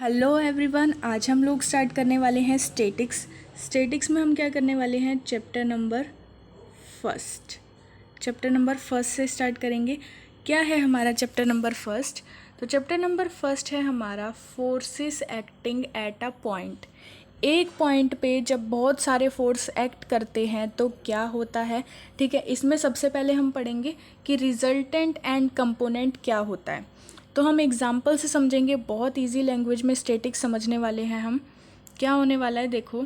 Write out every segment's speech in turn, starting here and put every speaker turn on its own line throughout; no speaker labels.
Hello everyone, आज हम लोग स्टार्ट करने वाले हैं स्टैटिक्स में हम क्या करने वाले हैं चैप्टर नंबर फर्स्ट से स्टार्ट करेंगे। क्या है हमारा चैप्टर नंबर फर्स्ट? तो चैप्टर नंबर फर्स्ट है हमारा forces acting at a point. एक पॉइंट पे जब बहुत सारे फोर्स एक्ट करते हैं तो क्या होता है। ठीक है, इसमें सबसे पहले हम पढ़ेंगे कि रिजल्टेंट एंड कंपोनेंट क्या होता है। तो हम एग्जाम्पल से समझेंगे, बहुत इजी लैंग्वेज में स्टैटिक्स समझने वाले हैं हम। क्या होने वाला है देखो,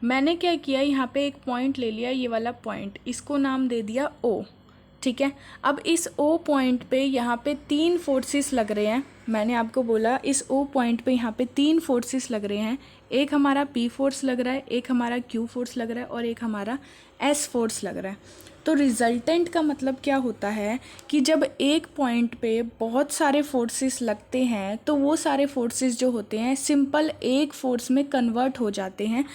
मैंने क्या किया, यहाँ पे एक पॉइंट ले लिया, ये वाला पॉइंट, इसको नाम दे दिया ओ। ठीक है, अब इस ओ पॉइंट पे यहाँ पे 3 फोर्सेस लग रहे हैं। मैंने आपको बोला इस ओ पॉइंट पे यहाँ पे 3 फोर्सेस लग रहे हैं। एक हमारा पी फोर्स लग रहा है, एक हमारा क्यू फोर्स लग रहा है और एक हमारा एस फोर्स लग रहा है। तो रिजल्टेंट का मतलब क्या होता है कि जब एक पॉइंट पे बहुत सारे फोर्सेस लगते हैं तो वो सारे फोर्सेस जो होते हैं सिंपल एक फोर्स में कन्वर्ट हो जाते हैं।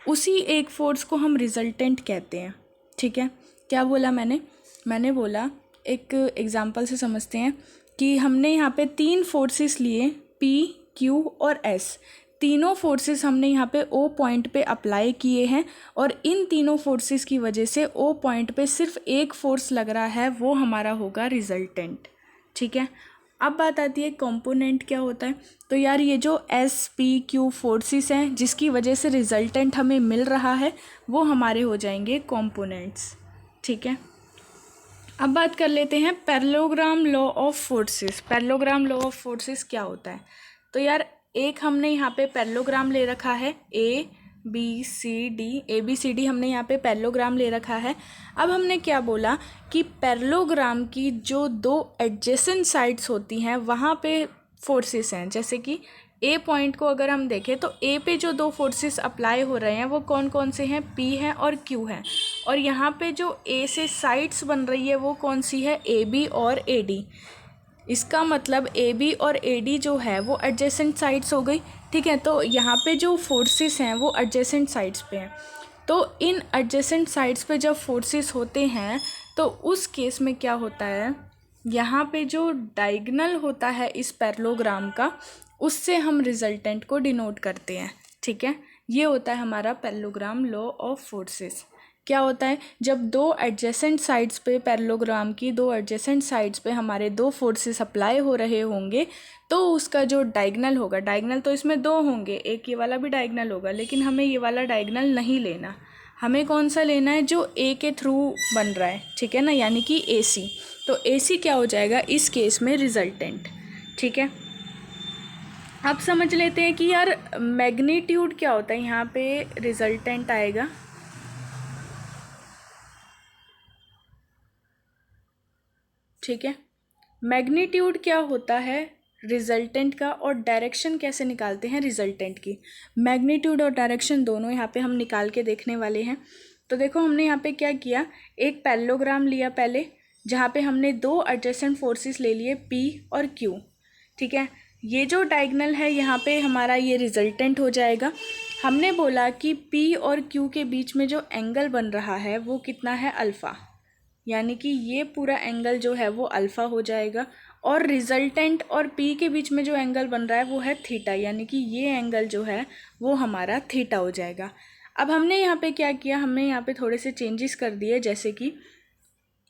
उसी एक फोर्स को हम रिजल्टेंट कहते हैं। ठीक है, क्या बोला मैंने बोला, एक एग्जांपल से समझते हैं कि हमने यहाँ पे 3 फोर्सेस लिए, पी क्यू और एस। तीनों फोर्सेस हमने यहाँ पे ओ पॉइंट पे अप्लाई किए हैं और इन तीनों फोर्सेस की वजह से ओ पॉइंट पे सिर्फ एक फोर्स लग रहा है, वो हमारा होगा रिजल्टेंट। ठीक है, अब बात आती है कंपोनेंट क्या होता है। तो यार ये जो एस पी क्यू फोर्सेस हैं जिसकी वजह से रिजल्टेंट हमें मिल रहा है वो हमारे हो जाएंगे कंपोनेंट्स। ठीक है, अब बात कर लेते हैं parallelogram law of forces. Parallelogram law of forces क्या होता है? तो यार एक हमने यहाँ पे पैरेललोग्राम ले रखा है, ए बी सी डी हमने यहाँ पे पैरेललोग्राम ले रखा है। अब हमने क्या बोला कि पैरेललोग्राम की जो 2 एडजेसेंट साइड्स होती हैं वहाँ पे फोर्सेस हैं। जैसे कि ए पॉइंट को अगर हम देखें तो ए पे जो 2 फोर्सेस अप्लाई हो रहे हैं वो कौन कौन से हैं, पी हैं और क्यू हैं। और यहाँ पे जो ए से साइड्स बन रही है वो कौन सी है, ए बी और ए डी। इसका मतलब ए बी और ए डी जो है वो एडजेसेंट साइड्स हो गई। ठीक है, तो यहाँ पे जो फोर्सेस हैं वो एडजेसेंट साइड्स पे हैं। तो इन एडजेसेंट साइड्स पे जब फोर्सेस होते हैं तो उस केस में क्या होता है, यहाँ पे जो डायगोनल होता है इस पैरेललोग्राम का, उससे हम रिजल्टेंट को डिनोट करते हैं। ठीक है, ये होता है हमारा पैरेललोग्राम लॉ ऑफ फोर्सेस। क्या होता है, जब 2 एडजेसेंट साइड्स पे, पैरेललोग्राम की 2 एडजेसेंट साइड्स पे हमारे 2 फोर्सेस अप्लाई हो रहे होंगे तो उसका जो डायगोनल होगा, डायगोनल तो इसमें 2 होंगे, एक ये वाला भी डायगोनल होगा, लेकिन हमें ये वाला डायगोनल नहीं लेना। हमें कौन सा लेना है, जो ए के थ्रू बन रहा है। ठीक है ना, यानी कि ए सी। तो ए सी क्या हो जाएगा इस केस में, रिजल्टेंट। ठीक है, अब समझ लेते हैं कि यार मैग्नीट्यूड क्या होता है। यहाँ पे रिजल्टेंट आएगा, ठीक है, मैग्नीट्यूड क्या होता है रिजल्टेंट का, और डायरेक्शन कैसे निकालते हैं रिजल्टेंट की। मैग्नीट्यूड और डायरेक्शन दोनों यहाँ पे हम निकाल के देखने वाले हैं। तो देखो हमने यहाँ पे क्या किया, एक पैरेललोग्राम लिया पहले, जहाँ पे हमने 2 एडजेसेंट फोर्सेस ले लिए, पी और क्यू। ठीक है, ये जो डायगोनल है यहाँ पे हमारा ये रिजल्टेंट हो जाएगा। हमने बोला कि पी और क्यू के बीच में जो एंगल बन रहा है वो कितना है, अल्फ़ा, यानी कि ये पूरा एंगल जो है वो अल्फ़ा हो जाएगा। और रिजल्टेंट और पी के बीच में जो एंगल बन रहा है वो है थीटा, यानी कि ये एंगल जो है वो हमारा थीटा हो जाएगा। अब हमने यहाँ पे क्या किया, हमने यहाँ पे थोड़े से चेंजेस कर दिए, जैसे कि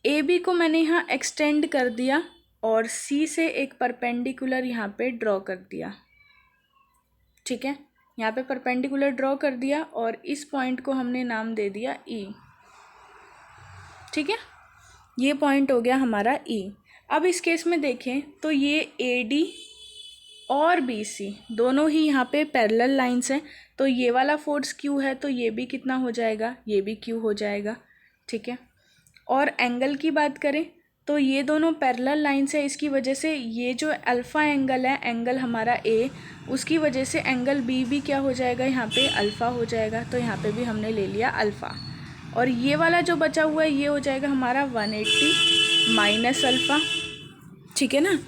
ए बी को मैंने यहाँ एक्सटेंड कर दिया और सी से एक परपेंडिकुलर यहाँ पे ड्रॉ कर दिया। ठीक है, यहाँ पे परपेंडिकुलर ड्रॉ कर दिया और इस पॉइंट को हमने नाम दे दिया ई। ठीक है, ये पॉइंट हो गया हमारा ई। अब इस केस में देखें तो ये ए डी और बी सी दोनों ही यहाँ पे पैरेलल लाइंस हैं, तो ये वाला फोर्स क्यू है तो ये भी कितना हो जाएगा, ये भी क्यू हो जाएगा। ठीक है, और एंगल की बात करें तो ये दोनों पैरेलल लाइंस है, इसकी वजह से ये जो अल्फ़ा एंगल है, एंगल हमारा ए, उसकी वजह से एंगल बी भी क्या हो जाएगा, यहाँ पे अल्फ़ा हो जाएगा। तो यहाँ पे भी हमने ले लिया अल्फ़ा, और ये वाला जो बचा हुआ है ये हो जाएगा हमारा 180 माइनस अल्फ़ा। ठीक है ना,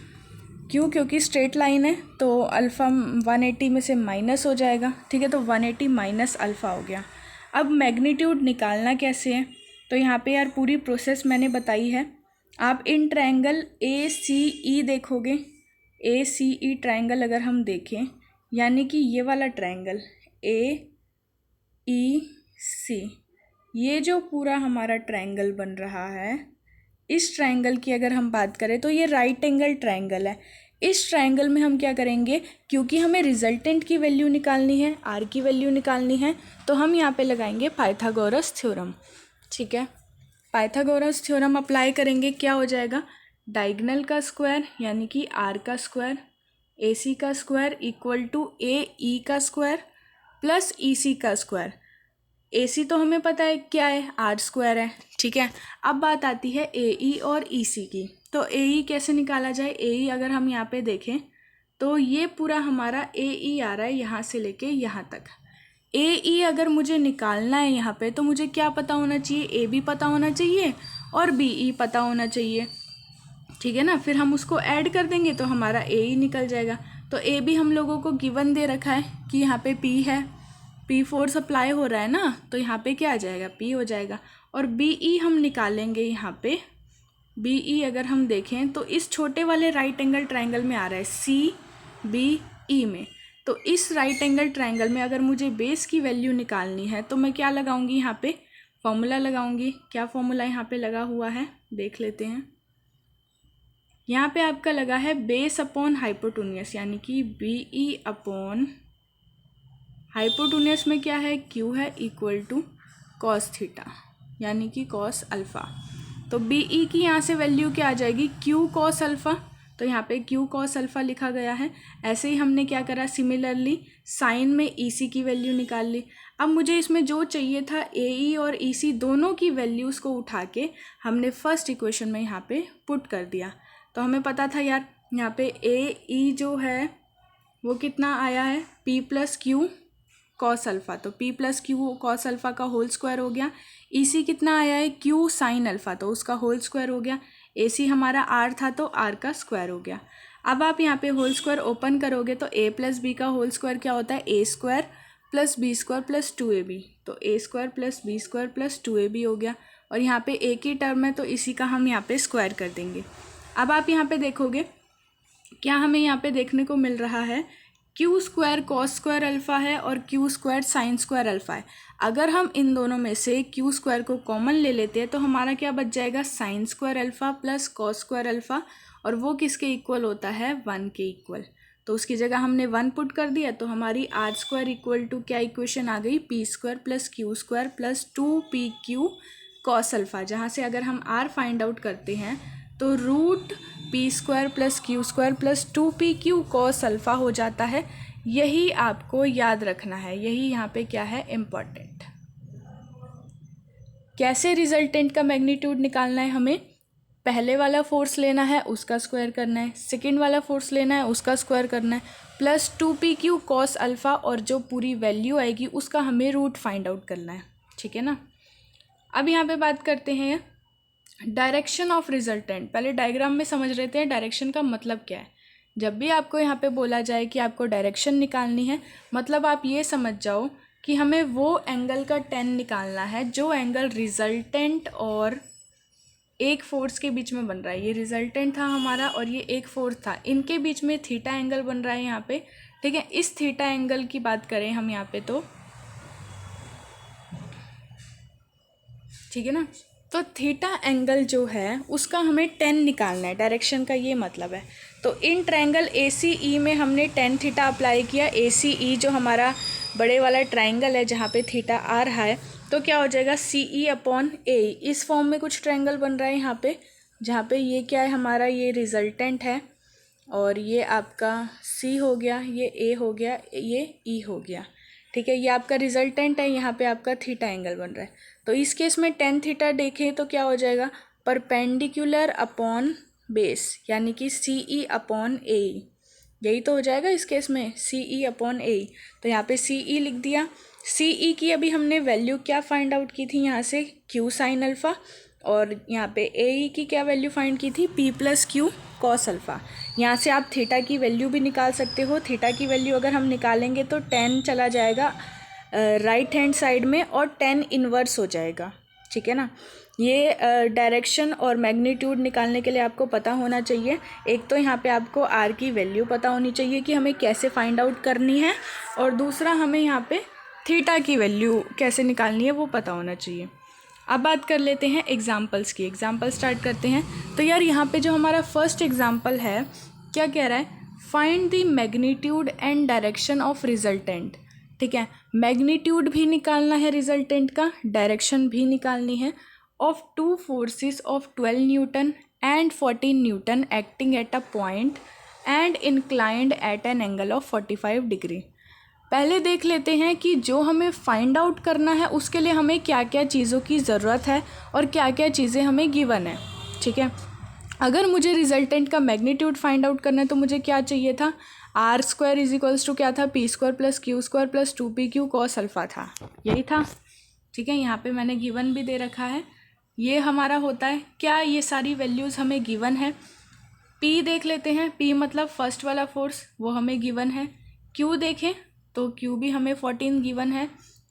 क्यों, क्योंकि स्ट्रेट लाइन है तो अल्फ़ा 180 में से माइनस हो जाएगा। ठीक है, तो 180 माइनस अल्फ़ा हो गया। अब मैग्नीट्यूड निकालना कैसे है, तो यहाँ पे यार पूरी प्रोसेस मैंने बताई है। आप इन ट्रायंगल ए सी ई देखोगे, ए सी ई ट्रायंगल अगर हम देखें, यानी कि ये वाला ट्रायंगल AEC, ये जो पूरा हमारा ट्रायंगल बन रहा है, इस ट्रायंगल की अगर हम बात करें तो ये राइट एंगल ट्रायंगल है। इस ट्रायंगल में हम क्या करेंगे, क्योंकि हमें रिजल्टेंट की वैल्यू निकालनी है, आर की वैल्यू निकालनी है, तो हम यहाँ पे लगाएंगे पाइथागोरस थ्योरम। ठीक है, पाइथागोरस थ्योरम अप्लाई करेंगे, क्या हो जाएगा, डायगोनल का स्क्वायर यानी कि आर का स्क्वायर, AC का स्क्वायर इक्वल टू AE का स्क्वायर प्लस EC का स्क्वायर। AC तो हमें पता है क्या है, आर स्क्वायर है। ठीक है, अब बात आती है AE और EC की। तो AE कैसे निकाला जाए, AE अगर हम यहाँ पे देखें तो ये पूरा हमारा AE आ रहा है यहाँ से लेके यहाँ तक। AE अगर मुझे निकालना है यहाँ पे तो मुझे क्या पता होना चाहिए, AB पता होना चाहिए और BE पता होना चाहिए। ठीक है ना, फिर हम उसको ऐड कर देंगे तो हमारा AE निकल जाएगा। तो AB हम लोगों को गिवन दे रखा है कि यहाँ पे P है, P फोर्स अप्लाई हो रहा है ना, तो यहाँ पे क्या आ जाएगा, P हो जाएगा। और BE हम निकालेंगे यहाँ पे, BE अगर हम देखें तो इस छोटे वाले राइट एंगल ट्रायंगल में आ रहा है CBE में। तो इस राइट एंगल ट्रायंगल में अगर मुझे बेस की वैल्यू निकालनी है तो मैं क्या लगाऊंगी, यहाँ पे फॉर्मूला लगाऊंगी। क्या फॉर्मूला यहाँ पे लगा हुआ है देख लेते हैं। यहाँ पे आपका लगा है बेस अपॉन हाइपोटेन्यूज, यानी कि BE अपॉन हाइपोटेन्यूज में क्या है, Q है इक्वल टू कॉस थीटा यानी कि कॉस अल्फ़ा। तो BE की यहाँ से वैल्यू क्या आ जाएगी, Q कॉस अल्फ़ा। तो यहाँ पे Q कॉस अल्फ़ा लिखा गया है। ऐसे ही हमने क्या करा, सिमिलरली साइन में EC की वैल्यू निकाल ली। अब मुझे इसमें जो चाहिए था AE और EC दोनों की वैल्यूज़ को उठा के हमने फर्स्ट इक्वेशन में यहाँ पे पुट कर दिया। तो हमें पता था यार यहाँ पे AE जो है वो कितना आया है, P plus Q cos alpha. तो P plus Q cos alpha का होल स्क्वायर हो गया। EC कितना आया है, Q साइन अल्फ़ा, तो उसका होल स्क्वायर हो गया। AC हमारा R था तो R का स्क्वायर हो गया। अब आप यहाँ पे होल स्क्वायर ओपन करोगे तो A प्लस बी का होल स्क्वायर क्या होता है, A square plus B square plus 2AB। तो A square plus B square plus 2AB हो गया। और यहाँ पे एक ही टर्म है तो इसी का हम यहाँ पे स्क्वायर कर देंगे। अब आप यहाँ पे देखोगे क्या हमें यहाँ पे देखने को मिल रहा है, Q square cos square alpha है और Q square sine square alpha है। अगर हम इन दोनों में से Q स्क्वायर को कॉमन ले लेते हैं तो हमारा क्या बच जाएगा, sine square alpha plus cos square alpha, और वो किसके इक्वल होता है, 1 के इक्वल। तो उसकी जगह हमने 1 पुट कर दिया तो हमारी आर स्क्वायर इक्वल टू क्या इक्वेशन आ गई, P square plus Q square plus 2PQ cos alpha. जहाँ से अगर हम R फाइंड आउट करते हैं तो root P square plus Q square plus 2PQ cos alpha हो जाता है। यही आपको याद रखना है, यही यहाँ पे क्या है, इम्पॉर्टेंट। कैसे रिजल्टेंट का मैग्नीट्यूड निकालना है, हमें पहले वाला फोर्स लेना है उसका स्क्वायर करना है, सेकेंड वाला फोर्स लेना है उसका स्क्वायर करना है, प्लस 2PQ कॉस अल्फ़ा, और जो पूरी वैल्यू आएगी उसका हमें रूट फाइंड आउट करना है। ठीक है ना। अब यहाँ पे बात करते हैं डायरेक्शन ऑफ रिजल्टेंट। पहले डायग्राम में समझ लेते हैं डायरेक्शन का मतलब क्या है। जब भी आपको यहाँ पे बोला जाए कि आपको डायरेक्शन निकालनी है, मतलब आप ये समझ जाओ कि हमें वो एंगल का tan निकालना है जो एंगल रिजल्टेंट और एक फोर्स के बीच में बन रहा है। ये रिजल्टेंट था हमारा और ये एक फोर्स था, इनके बीच में थीटा एंगल बन रहा है यहाँ पे। ठीक है, इस थीटा एंगल की बात करें हम यहाँ पे तो ठीक है ना, तो थीटा एंगल जो है उसका हमें tan निकालना है, डायरेक्शन का ये मतलब है। तो इन ट्रायंगल ACE में हमने tan थीटा अप्लाई किया। ACE जो हमारा बड़े वाला ट्रायंगल है जहाँ पे थीटा आ रहा है, तो क्या हो जाएगा, CE अपॉन AE। इस फॉर्म में कुछ ट्रायंगल बन रहा है यहाँ पे, जहाँ पे ये क्या है हमारा, ये रिजल्टेंट है और ये आपका C हो गया, ये A हो गया, ये E हो गया। ठीक है, ये आपका रिजल्टेंट है, यहाँ पे आपका थीटा एंगल बन रहा है। तो इस केस में tan थीटा देखें तो क्या हो जाएगा, परपेंडिकुलर अपॉन बेस, यानी कि CE अपॉन AE। यही तो हो जाएगा इस केस में, CE अपॉन AE। तो यहाँ पे CE लिख दिया। CE की अभी हमने वैल्यू क्या फाइंड आउट की थी, यहाँ से Q साइन अल्फ़ा, और यहाँ पे AE की क्या वैल्यू फाइंड की थी, P plus Q cos alpha. यहाँ से आप थीटा की वैल्यू भी निकाल सकते हो। थीटा की वैल्यू अगर हम निकालेंगे तो tan चला जाएगा राइट हैंड साइड में और tan इन्वर्स हो जाएगा। ठीक है ना। ये डायरेक्शन और मैग्नीट्यूड निकालने के लिए आपको पता होना चाहिए। एक तो यहाँ पे आपको आर की वैल्यू पता होनी चाहिए कि हमें कैसे फाइंड आउट करनी है, और दूसरा हमें यहाँ पे थीटा की वैल्यू कैसे निकालनी है वो पता होना चाहिए। अब बात कर लेते हैं एग्जाम्पल्स की। एग्जाम्पल स्टार्ट करते हैं। तो यार यहाँ पे जो हमारा फर्स्ट एग्जाम्पल है क्या कह रहा है, find the magnitude and direction of resultant. ठीक है, मैग्नीट्यूड भी निकालना है रिजल्टेंट का, डायरेक्शन भी निकालनी है, of two forces of 12 Newton and 14 Newton acting at a point and inclined at an angle of 45 degree. पहले देख लेते हैं कि जो हमें फाइंड आउट करना है उसके लिए हमें क्या क्या चीज़ों की ज़रूरत है और क्या क्या चीज़ें हमें गिवन है। ठीक है, अगर मुझे रिजल्टेंट का मैग्नीट्यूड फाइंड आउट करना है तो मुझे क्या चाहिए था, R square is equals to क्या था, P square plus Q square plus 2pq cos alpha था, यही था। ठीक है, यहाँ पे मैंने गिवन भी दे रखा है। ये हमारा होता है क्या, ये सारी वैल्यूज़ हमें गिवन है। पी देख लेते हैं, पी मतलब फर्स्ट वाला फोर्स, वो हमें गिवन है। क्यू देखें तो क्यू भी हमें 14 गिवन है,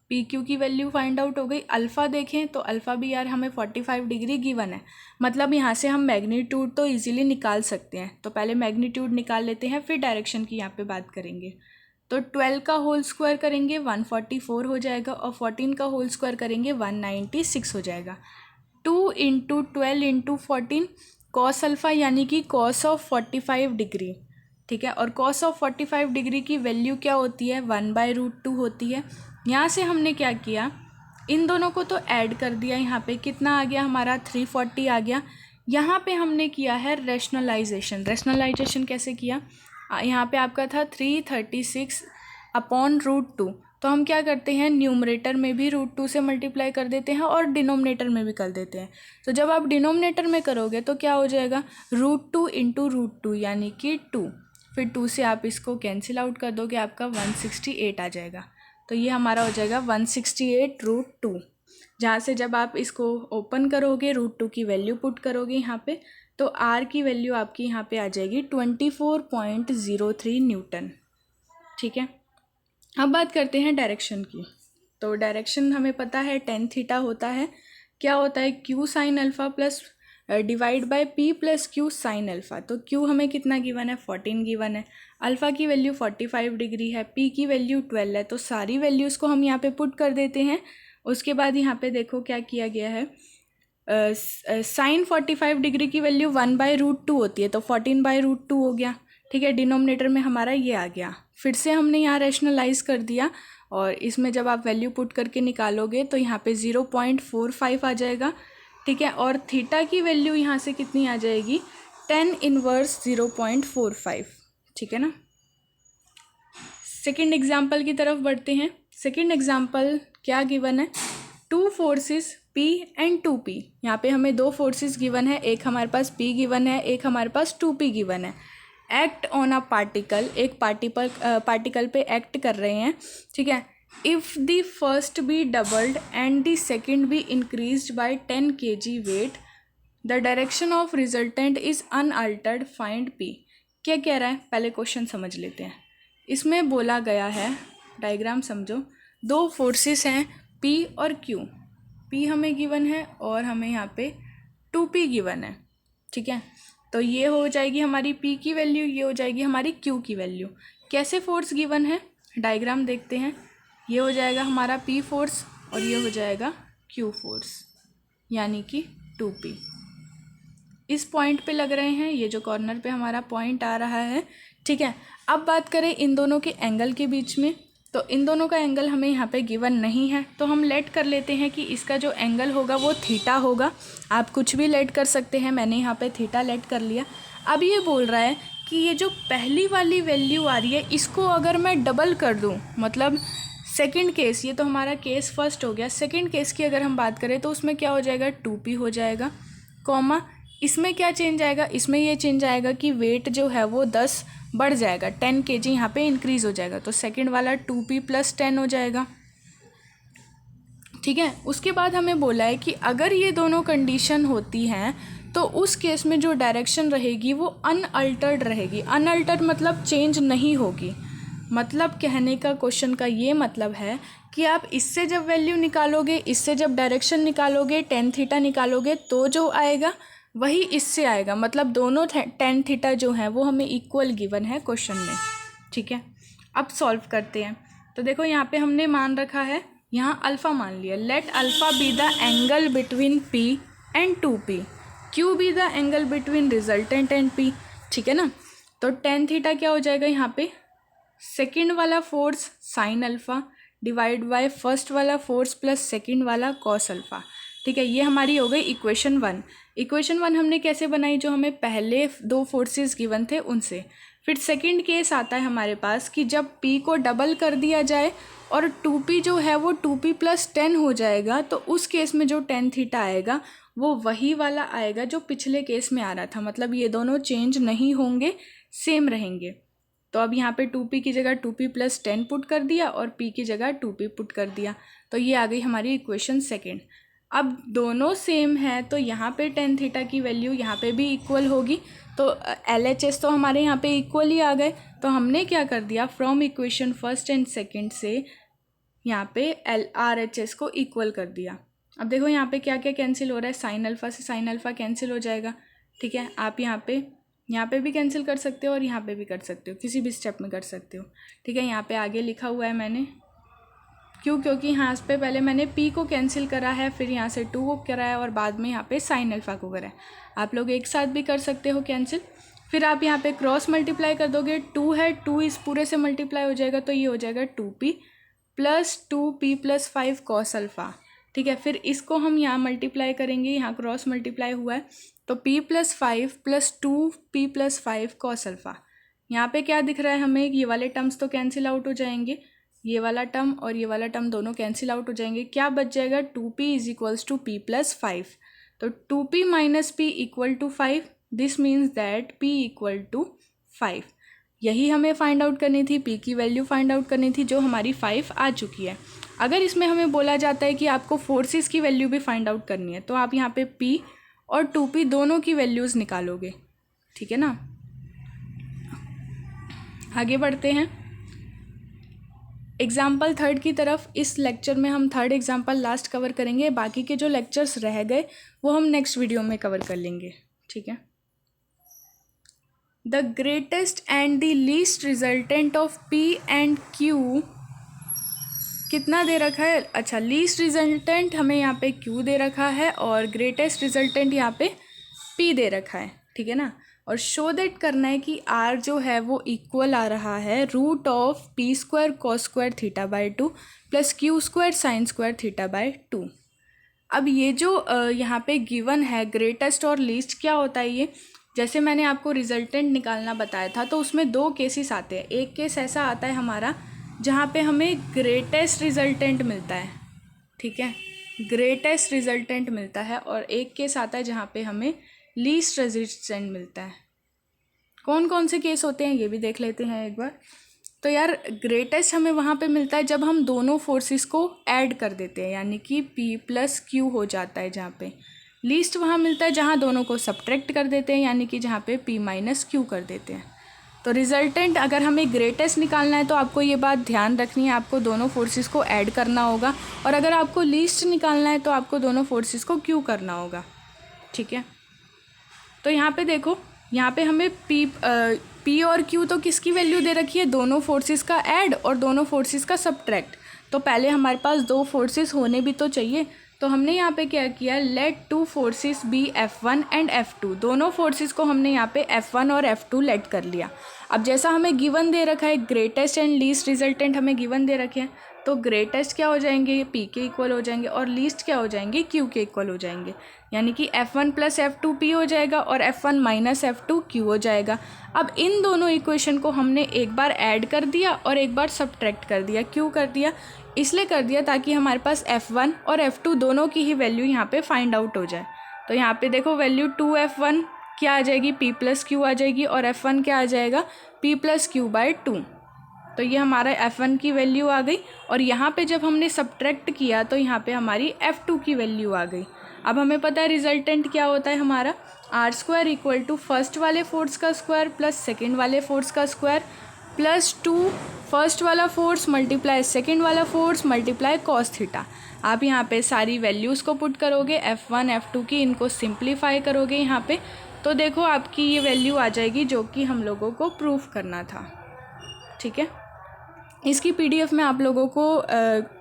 पी क्यू की वैल्यू फाइंड आउट हो गई। अल्फ़ा देखें तो अल्फ़ा भी यार हमें 45 डिग्री गिवन है। मतलब यहाँ से हम मैग्नीट्यूड तो इजीली निकाल सकते हैं। तो पहले मैग्नीट्यूड निकाल लेते हैं, फिर डायरेक्शन की यहाँ पे बात करेंगे। तो 12 का होल स्क्वायर करेंगे 144 हो जाएगा, और 14 का होल स्क्वायर करेंगे 196 हो जाएगा। 2 इंटू 12 इंटू 14 कॉस अल्फ़ा यानी कि कॉस ऑफ 45 डिग्री। ठीक है, और कॉस ऑफ 45 डिग्री की वैल्यू क्या होती है, 1/√2 होती है। यहाँ से हमने क्या किया, इन दोनों को तो ऐड कर दिया। यहाँ पे कितना आ गया हमारा, 340 आ गया। यहाँ पे हमने किया है रैशनलाइजेशन। रैशनलाइजेशन कैसे किया, यहाँ पे आपका था 336/√2। तो हम क्या करते हैं, न्यूमरेटर में भी √2 से मल्टीप्लाई कर देते हैं और डिनोमिनेटर में भी कर देते हैं। तो जब आप डिनोमिनेटर में करोगे तो क्या हो जाएगा, √2 इंटू √2 यानी कि 2, फिर 2 से आप इसको कैंसिल आउट कर दोगे, आपका 168 आ जाएगा। तो ये हमारा हो जाएगा 168√2। जहाँ से जब आप इसको ओपन करोगे, √2 की वैल्यू पुट करोगे यहाँ पे, तो आर की वैल्यू आपकी यहाँ पे आ जाएगी 24.03 न्यूटन। ठीक है, अब बात करते हैं डायरेक्शन की। तो डायरेक्शन हमें पता है tan थीटा होता है, क्या होता है, q sine alpha plus divide by p plus q sine alpha. तो q हमें कितना गिवन है, 14 गिवन है, अल्फ़ा की वैल्यू 45 डिग्री है, p की वैल्यू 12 है। तो सारी वैल्यूज़ को हम यहाँ पे पुट कर देते हैं। उसके बाद यहाँ पे देखो क्या किया गया है, साइन 45 डिग्री की वैल्यू 1/√2 होती है, तो 14/√2 हो गया। ठीक है, डिनोमिनेटर में हमारा ये आ गया। फिर से हमने यहाँ रैशनलाइज कर दिया, और इसमें जब आप वैल्यू पुट करके निकालोगे तो यहाँ पे 0.45 आ जाएगा। ठीक है, और थीटा की वैल्यू यहाँ से कितनी आ जाएगी, tan इनवर्स 0.45। ठीक है ना। सेकेंड एग्जाम्पल की तरफ बढ़ते हैं। सेकेंड एग्जाम्पल क्या गिवन है, two forces P and 2P। यहाँ पे हमें दो फोर्सेस गिवन है, एक हमारे पास P गिवन है, एक हमारे पास 2P गिवन है। एक्ट ऑन अ पार्टिकल, एक पार्टिकल पे एक्ट कर रहे हैं। ठीक है, if the first be doubled and the second be increased by 10 kg weight, the direction of resultant is unaltered, find P। क्या कह रहा है, पहले क्वेश्चन समझ लेते हैं। इसमें बोला गया है, डायग्राम समझो, दो फोर्सेस हैं P और Q। P हमें गिवन है और हमें यहाँ पे 2P गिवन है। ठीक है, तो ये हो जाएगी हमारी P की वैल्यू, ये हो जाएगी हमारी Q की वैल्यू। कैसे फोर्स गिवन है, डायग्राम देखते हैं। ये हो जाएगा हमारा P फोर्स और ये हो जाएगा Q फोर्स, यानी कि 2P। इस पॉइंट पे लग रहे हैं, ये जो कॉर्नर पे हमारा पॉइंट आ रहा है। ठीक है, अब बात करें इन दोनों के एंगल के बीच में, तो इन दोनों का एंगल हमें यहाँ पे गिवन नहीं है, तो हम लेट कर लेते हैं कि इसका जो एंगल होगा वो थीटा होगा। आप कुछ भी लेट कर सकते हैं, मैंने यहाँ पे थीटा लेट कर लिया। अब ये बोल रहा है कि ये जो पहली वाली वैल्यू आ रही है, इसको अगर मैं डबल कर दूँ, मतलब सेकंड केस, ये तो हमारा केस फर्स्ट हो गया। सेकंड केस की अगर हम बात करें तो उसमें क्या हो जाएगा, 2P हो जाएगा, कॉमा इसमें क्या चेंज आएगा, इसमें ये चेंज आएगा कि वेट जो है वो 10 बढ़ जाएगा, 10 kg यहाँ पे इंक्रीज़ हो जाएगा। तो सेकंड वाला 2P + 10 हो जाएगा। ठीक है, उसके बाद हमें बोला है कि अगर ये दोनों कंडीशन होती हैं तो उस केस में जो डायरेक्शन रहेगी वो अनअल्टर्ड रहेगी। अनअल्टर्ड मतलब चेंज नहीं होगी। मतलब कहने का क्वेश्चन का ये मतलब है कि आप इससे जब वैल्यू निकालोगे, इससे जब डायरेक्शन निकालोगे, टेन थीटा निकालोगे, तो जो आएगा वही इससे आएगा। मतलब दोनों टेन थीटा जो हैं वो हमें इक्वल गिवन है क्वेश्चन में। ठीक है, अब सॉल्व करते हैं। तो देखो यहाँ पे हमने मान रखा है, यहाँ अल्फ़ा मान लिया। Late alpha be the angle between P and 2p, Q be the angle between resultant and p। ठीक है ना, तो टेन थीटा क्या हो जाएगा यहाँ पे, सेकेंड वाला force sine alpha divide by first वाला फोर्स प्लस सेकेंड वाला कॉस अल्फ़ा। ठीक है, ये हमारी हो गई इक्वेशन 1। इक्वेशन 1 हमने कैसे बनाई, जो हमें पहले दो फोर्सेस गिवन थे उनसे। फिर सेकंड केस आता है हमारे पास कि जब p को डबल कर दिया जाए और 2p जो है वो 2p + 10 हो जाएगा, तो उस केस में जो टेन थीटा आएगा वो वही वाला आएगा जो पिछले केस में आ रहा था। मतलब ये दोनों चेंज नहीं होंगे, सेम रहेंगे। तो अब यहाँ पे 2p की जगह 2p + 10 पुट कर दिया और p की जगह 2p पुट कर दिया, तो ये आ गई हमारी इक्वेशन सेकेंड। अब दोनों सेम है तो यहाँ पे टेन थीटा की वैल्यू यहाँ पे भी इक्वल होगी। तो LHS तो हमारे यहाँ पे इक्वल ही आ गए। तो हमने क्या कर दिया, from equation first and second से यहाँ पे RHS को इक्वल कर दिया। अब देखो यहाँ पे क्या क्या कैंसिल हो रहा है, साइन अल्फ़ा से साइन अल्फ़ा कैंसिल हो जाएगा। ठीक है, आप यहाँ पे भी कैंसिल कर सकते हो और यहाँ पे भी कर सकते हो, किसी भी स्टेप में कर सकते हो। ठीक है, यहाँ पे आगे लिखा हुआ है मैंने, क्योंकि यहाँ पे पहले मैंने p को कैंसिल करा है, फिर यहाँ से 2 को करा है और बाद में यहाँ पे साइन अल्फ़ा को करा है। आप लोग एक साथ भी कर सकते हो कैंसिल। फिर आप यहाँ पे क्रॉस मल्टीप्लाई कर दोगे, 2 है, 2 इस पूरे से मल्टीप्लाई हो जाएगा, तो ये हो जाएगा 2p + 2p + 5 कॉस अल्फ़ा। ठीक है, फिर इसको हम यहाँ मल्टीप्लाई करेंगे, यहाँ क्रॉस मल्टीप्लाई हुआ है, तो p + 5 + 2p + 5 कॉस अल्फ़ा। यहाँ पे क्या दिख रहा है हमें, ये वाले टर्म्स तो कैंसिल आउट हो जाएंगे, ये वाला टर्म और ये वाला टर्म दोनों कैंसिल आउट हो जाएंगे। क्या बच जाएगा, 2p = p + 5। तो 2p - p = 5, this means that p = 5। यही हमें फाइंड आउट करनी थी, p की वैल्यू फाइंड आउट करनी थी, जो हमारी 5 आ चुकी है। अगर इसमें हमें बोला जाता है कि आपको फोर्सेस की वैल्यू भी फाइंड आउट करनी है, तो आप यहाँ पे p और 2p दोनों की वैल्यूज़ निकालोगे। ठीक है ना, आगे बढ़ते हैं एग्जाम्पल थर्ड की तरफ। इस लेक्चर में हम थर्ड एग्जाम्पल लास्ट कवर करेंगे, बाकी के जो लेक्चर्स रह गए वो हम नेक्स्ट वीडियो में कवर कर लेंगे। ठीक है, the greatest and the least resultant of p and q कितना दे रखा है। अच्छा, लीस्ट रिजल्टेंट हमें यहाँ पे q दे रखा है और ग्रेटेस्ट रिजल्टेंट यहाँ पे p दे रखा है। ठीक है ना, और शो दैट करना है कि r जो है वो इक्वल आ रहा है √of p² cos² θ/2 + q² sin² θ/2। अब ये जो यहाँ पे गिवन है ग्रेटेस्ट और लीस्ट, क्या होता है ये, जैसे मैंने आपको रिजल्टेंट निकालना बताया था, तो उसमें दो केसेस आते हैं। एक केस ऐसा आता है हमारा जहाँ पे हमें ग्रेटेस्ट रिजल्टेंट मिलता है। ठीक है, ग्रेटेस्ट रिजल्टेंट मिलता है, और एक केस आता है जहाँ पे हमें लीस्ट रेजिस्टेंट मिलता है। कौन कौन से केस होते हैं ये भी देख लेते हैं एक बार। तो यार, ग्रेटेस्ट हमें वहाँ पे मिलता है जब हम दोनों फोर्सेस को ऐड कर देते हैं, यानी कि p + q हो जाता है जहाँ पे। लीस्ट वहाँ मिलता है जहाँ दोनों को सब्ट्रैक्ट कर देते हैं, यानी कि जहाँ पे p - q कर देते हैं। तो रिजल्टेंट अगर हमें ग्रेटेस्ट निकालना है तो आपको ये बात ध्यान रखनी है, आपको दोनों फोर्सेस को ऐड करना होगा, और अगर आपको लीस्ट निकालना है तो आपको दोनों फोर्सेस को q करना होगा। ठीक है, तो यहाँ पे देखो, यहाँ पे हमें p और q तो किसकी वैल्यू दे रखी है, दोनों फोर्सेस का ऐड और दोनों फोर्सेस का सब्ट्रैक्ट। तो पहले हमारे पास दो फोर्सेस होने भी तो चाहिए, तो हमने यहाँ पे क्या किया, late 2 forces B F1 and F2। दोनों फोर्सेस को हमने यहाँ पे F1 और F2 लेट कर लिया। अब जैसा हमें गिवन दे रखा है, ग्रेटेस्ट एंड लीस्ट रिजल्टेंट हमें गिवन दे रखे हैं, तो ग्रेटेस्ट क्या हो जाएंगे, p के इक्वल हो जाएंगे, और लीस्ट क्या हो जाएंगे, q के इक्वल हो जाएंगे, यानी कि F1 + F2 p हो जाएगा और F1 - F2 q हो जाएगा। अब इन दोनों इक्वेशन को हमने एक बार ऐड कर दिया और एक बार सब्ट्रैक्ट कर दिया। क्यों कर दिया, इसलिए कर दिया ताकि हमारे पास F1 और F2 दोनों की ही वैल्यू यहाँ पे फाइंड आउट हो जाए। तो यहाँ पे देखो, वैल्यू 2F1 क्या आ जाएगी, p + q आ जाएगी, और F1 क्या आ जाएगा, p + q/2। तो ये हमारा F1 की वैल्यू आ गई, और यहाँ पे जब हमने सब्ट्रैक्ट किया तो यहाँ पे हमारी F2 की वैल्यू आ गई। अब हमें पता है रिजल्टेंट क्या होता है हमारा, r² = फर्स्ट वाले फोर्स का स्क्वायर प्लस सेकेंड वाले फोर्स का स्क्वायर +2 फर्स्ट वाला फोर्स मल्टीप्लाई सेकेंड वाला फोर्स मल्टीप्लाई कॉस थीटा। आप यहाँ पे सारी वैल्यूज़ को पुट करोगे, F1 F2 की, इनको सिंप्लीफाई करोगे यहाँ पे, तो देखो आपकी ये वैल्यू आ जाएगी जो कि हम लोगों को प्रूफ करना था। ठीक है, इसकी PDF मैं आप लोगों को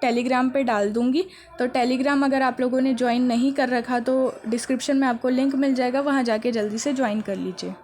टेलीग्राम पे डाल दूँगी। तो टेलीग्राम अगर आप लोगों ने ज्वाइन नहीं कर रखा तो डिस्क्रिप्शन में आपको लिंक मिल जाएगा, वहाँ जाके जल्दी से ज्वाइन कर लीजिए।